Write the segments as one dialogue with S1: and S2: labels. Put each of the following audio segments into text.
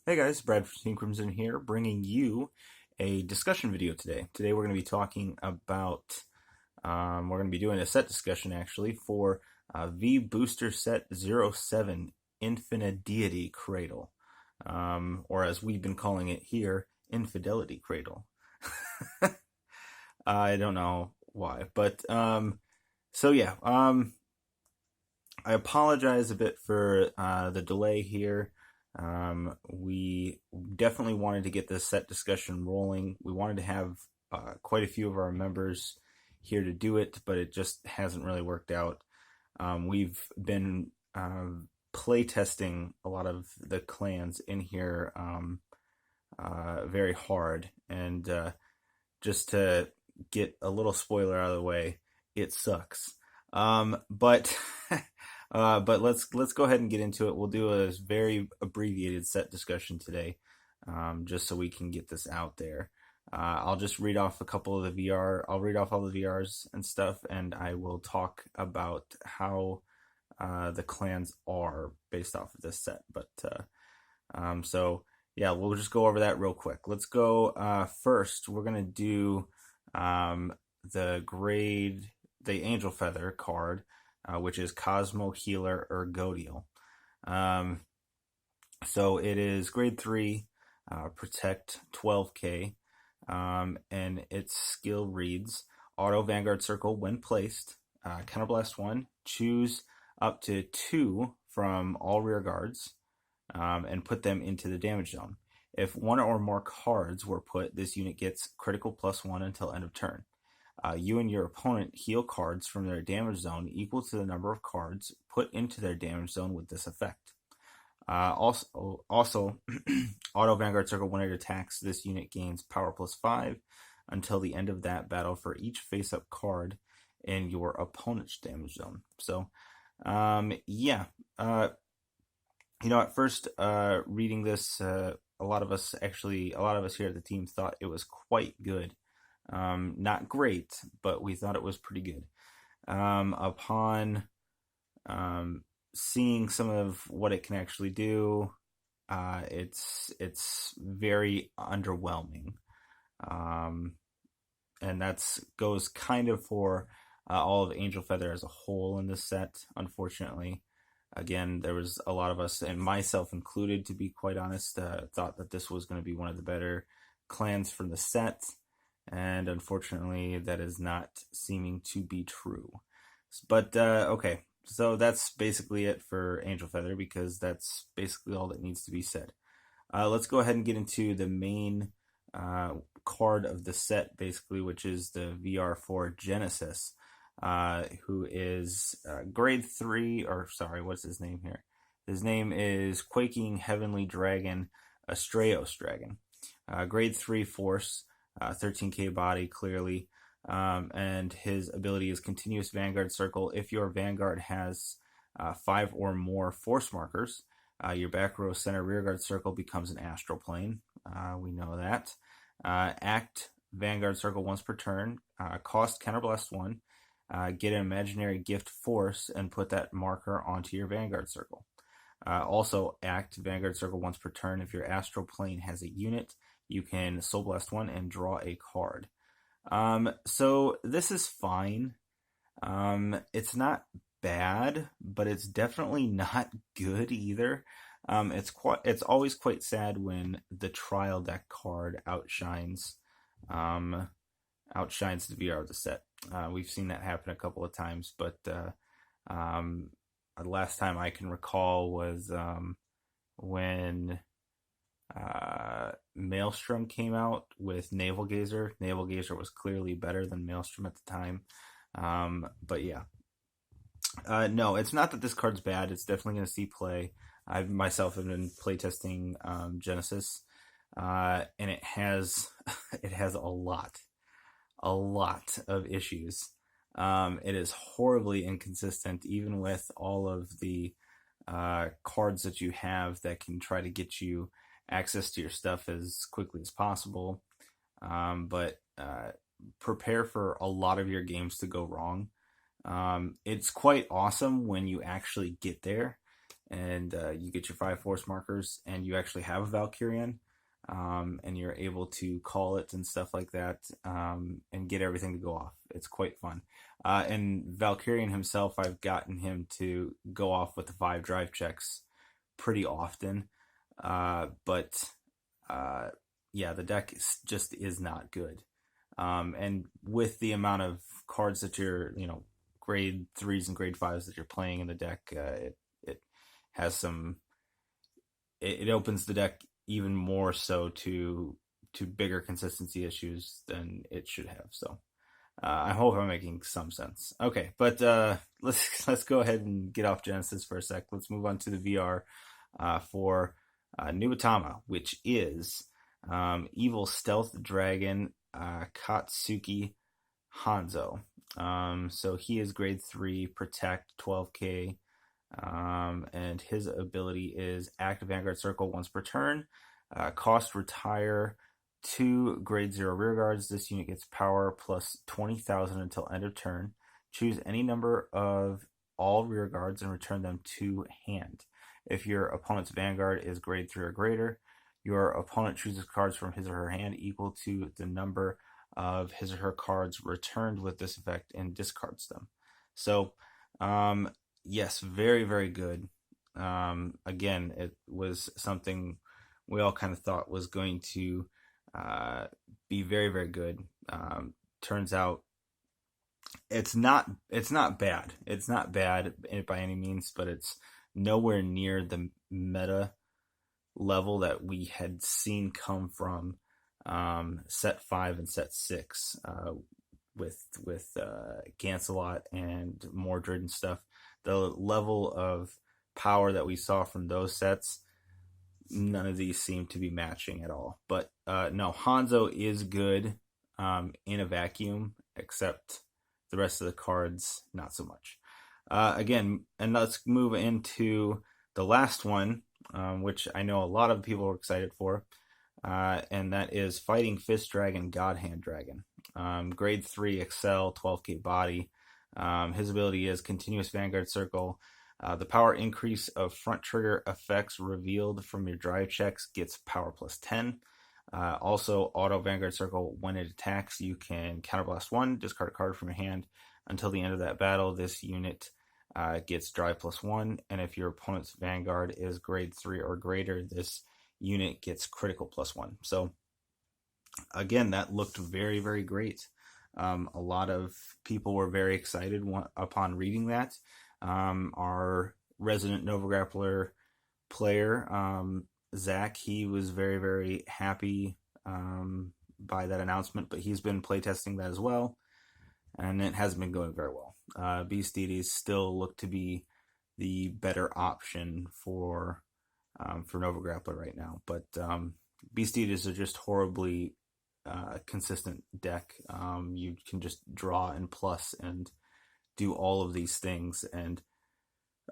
S1: Hey guys, Brad from Team Crimson here, bringing you a discussion video today. Today we're going to be talking about, we're going to be doing a set discussion actually for V Booster Set 07 Infinideity Cradle, or as we've been calling it here, Infidelity Cradle. I don't know why, but so yeah, I apologize a bit for the delay here. We definitely wanted to get this set discussion rolling. We wanted to have quite a few of our members here to do it, but it just hasn't really worked out. We've been play testing a lot of the clans in here very hard, and just to get a little spoiler out of the way, it sucks. But but let's go ahead and get into it. We'll do a very abbreviated set discussion today, just so we can get this out there. I'll just read off a couple of the VR. I'll read off all the VRs and stuff, and I will talk about how the clans are based off of this set. But so yeah, we'll just go over that real quick. Let's go first. We're gonna do the Angel Feather card, which is Cosmo Healer Ergodial. So it is grade 3, protect 12k, and its skill reads Auto Vanguard Circle when placed, Counterblast 1, choose up to 2 from all rear guards, and put them into the damage zone. If one or more cards were put, this unit gets critical +1 until end of turn. You and your opponent heal cards from their damage zone equal to the number of cards put into their damage zone with this effect. Also, Auto Vanguard Circle, when it attacks, this unit gains power +5 until the end of that battle for each face-up card in your opponent's damage zone. So, yeah. At first, reading this, a lot of us here at the team thought it was quite good. Not great, but we thought it was pretty good. Upon seeing some of what it can actually do, it's very underwhelming, and that's goes kind of for all of Angel Feather as a whole in this set. Unfortunately, again, there was a lot of us, and myself included, to be quite honest, thought that this was going to be one of the better clans from the set. And unfortunately, that is not seeming to be true. But okay, so that's basically it for Angel Feather, because that's basically all that needs to be said. Let's go ahead and get into the main card of the set, basically, which is the VR4 Genesis, who is grade 3, or sorry, what's his name here? His name is Quaking Heavenly Dragon, Astraeos Dragon. Grade 3 Force. 13k body, clearly, and his ability is Continuous Vanguard Circle. If your Vanguard has 5 or more force markers, your back row center rearguard circle becomes an astral plane. We know that. Act Vanguard Circle once per turn, cost Counterblast 1, get an imaginary gift force and put that marker onto your Vanguard Circle. Also, act Vanguard Circle once per turn. If your astral plane has a unit, you can Soul Blast 1 and draw a card. So this is fine. It's not bad, but it's definitely not good either. It's always quite sad when the trial deck card outshines the VR of the set. We've seen that happen a couple of times, but the last time I can recall was when Maelstrom came out with Navel Gazer. Navel Gazer was clearly better than Maelstrom at the time. But yeah. No, it's not that this card's bad. It's definitely going to see play. I myself have been playtesting Genesis, and it has a lot of issues. It is horribly inconsistent, even with all of the cards that you have that can try to get you access to your stuff as quickly as possible. But prepare for a lot of your games to go wrong. It's quite awesome when you actually get there, and you get your 5 force markers, and you actually have a Valkyrian, and you're able to call it and stuff like that, and get everything to go off. It's quite fun. And Valkyrian himself, I've gotten him to go off with the 5 drive checks pretty often, but yeah, the deck just is not good. And with the amount of cards that you're, grade 3s and grade 5s that you're playing in the deck, it has some. It opens the deck even more so to bigger consistency issues than it should have. So I hope I'm making some sense. Okay, but let's go ahead and get off Genesis for a sec. Let's move on to the VR for Nubatama, which is Evil Stealth Dragon Katsuki Hanzo. So he is grade 3, Protect, 12k. And his ability is active Vanguard Circle once per turn. Cost retire 2 grade 0 rear guards. This unit gets power plus 20,000 until end of turn. Choose any number of all rear guards and return them to hand. If your opponent's Vanguard is grade 3 or greater, your opponent chooses cards from his or her hand equal to the number of his or her cards returned with this effect and discards them. So, yes, very, very good. Again, it was something we all kind of thought was going to be very, very good. Turns out it's not bad. It's not bad by any means, but it's nowhere near the meta level that we had seen come from set 5 and set 6 with Gancelot and Mordred and stuff. The level of power that we saw from those sets, none of these seem to be matching at all. But no, Hanzo is good in a vacuum, except the rest of the cards, not so much. Again, and let's move into the last one, which I know a lot of people are excited for, and that is Fighting Fist Dragon, God Hand Dragon. Grade 3, Excel, 12k body. His ability is Continuous Vanguard Circle. The power increase of front trigger effects revealed from your drive checks gets power plus 10. Also, Auto Vanguard Circle, when it attacks, you can Counterblast 1, discard a card from your hand. Until the end of that battle, this unit gets drive plus 1, and if your opponent's Vanguard is grade 3 or greater, this unit gets critical plus 1. So, again, that looked very, very great. A lot of people were very excited upon reading that. Our resident Nova Grappler player, Zach, he was very, very happy by that announcement, but he's been playtesting that as well, and it hasn't been going very well. Beast Deities still look to be the better option for Nova Grappler right now, but Beast Deities are just horribly consistent deck. You can just draw and plus and do all of these things, and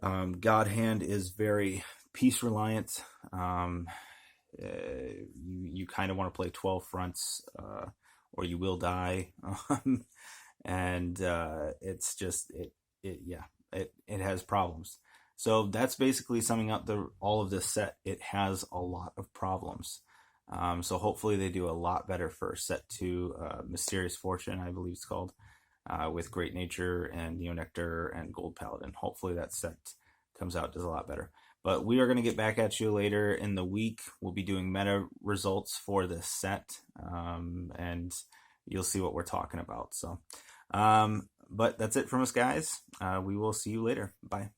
S1: God Hand is very piece reliant. You kind of want to play 12 fronts, or you will die. And it's just it has problems. So that's basically summing up all of this set. It has a lot of problems. So hopefully they do a lot better for set 2, Mysterious Fortune, I believe it's called, with Great Nature and Neonectar and Gold Paladin. Hopefully that set comes out, does a lot better. But we are going to get back at you later in the week. We'll be doing meta results for this set, and you'll see what we're talking about. So, but that's it from us, guys. We will see you later. Bye.